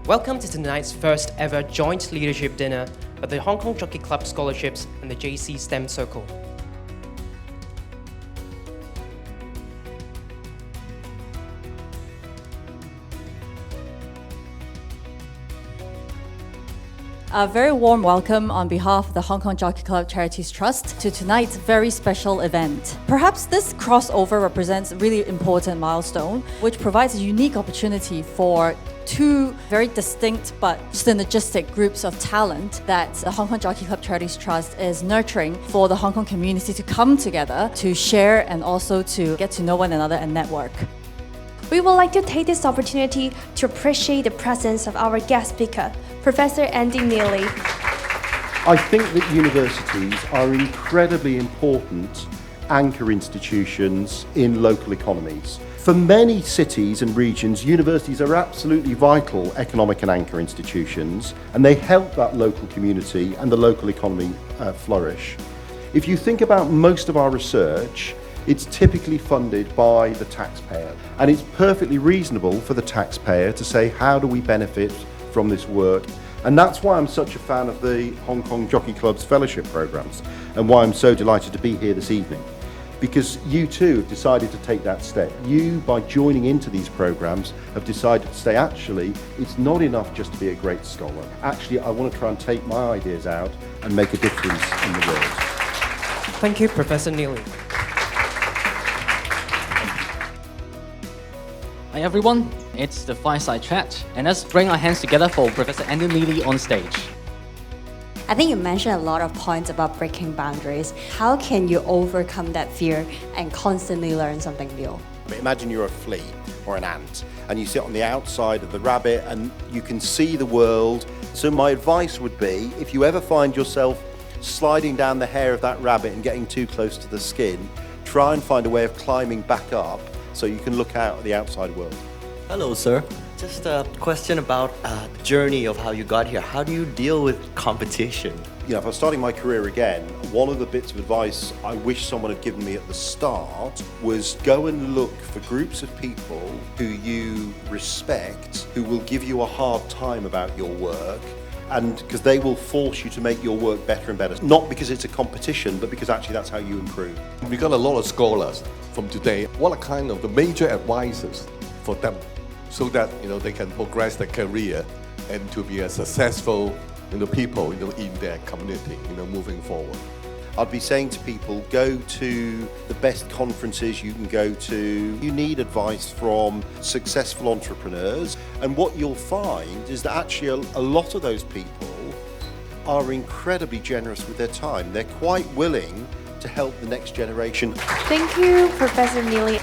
Welcome to tonight's first ever joint leadership dinner at the Hong Kong Jockey Club Scholarships and the JC STEM Circle. A very warm welcome on behalf of the Hong Kong Jockey Club Charities Trust to tonight's very special event. Perhaps this crossover represents a really important milestone, which provides a unique opportunity for two very distinct but synergistic groups of talent that the Hong Kong Jockey Club Charities Trust is nurturing for the Hong Kong community to come together to share and also to get to know one another and network. We would like to take this opportunity to appreciate the presence of our guest speaker, Professor Andy Neely. I think that universities are incredibly important anchor institutions in local economies. For many cities and regions, universities are absolutely vital economic and anchor institutions, and they help that local community and the local economy flourish. If you think about most of our research, it's typically funded by the taxpayer, and it's perfectly reasonable for the taxpayer to say, how do we benefit from this work? And that's why I'm such a fan of the Hong Kong Jockey Club's fellowship programs, and why I'm so delighted to be here this evening. Because you too have decided to take that step. You, by joining into these programs, have decided to say, actually, it's not enough just to be a great scholar. Actually, I want to try and take my ideas out and make a difference in the world. Thank you, Professor Neely. Hi everyone, it's the Fireside Chat, and let's bring our hands together for Professor Andy Neely on stage. I think you mentioned a lot of points about breaking boundaries. How can you overcome that fear and constantly learn something new? Imagine you're a flea or an ant, and you sit on the outside of the rabbit and you can see the world. So my advice would be, if you ever find yourself sliding down the hair of that rabbit and getting too close to the skin, try and find a way of climbing back up so you can look out at the outside world. Hello, sir. Just a question about the journey of how you got here. How do you deal with competition? You know, if I was starting my career again, one of the bits of advice I wish someone had given me at the start was go and look for groups of people who you respect, who will give you a hard time about your work, and because they will force you to make your work better and better. Not because it's a competition, but because actually that's how you improve. We got a lot of scholars from today. What are kind of the major advices for them so that they can progress their career and to be a successful people in their community moving forward? I'd be saying to people, go to the best conferences you can go to. You need advice from successful entrepreneurs, and what you'll find is that actually a lot of those people are incredibly generous with their time. They're quite willing to help the next generation. Thank you, Professor Neely.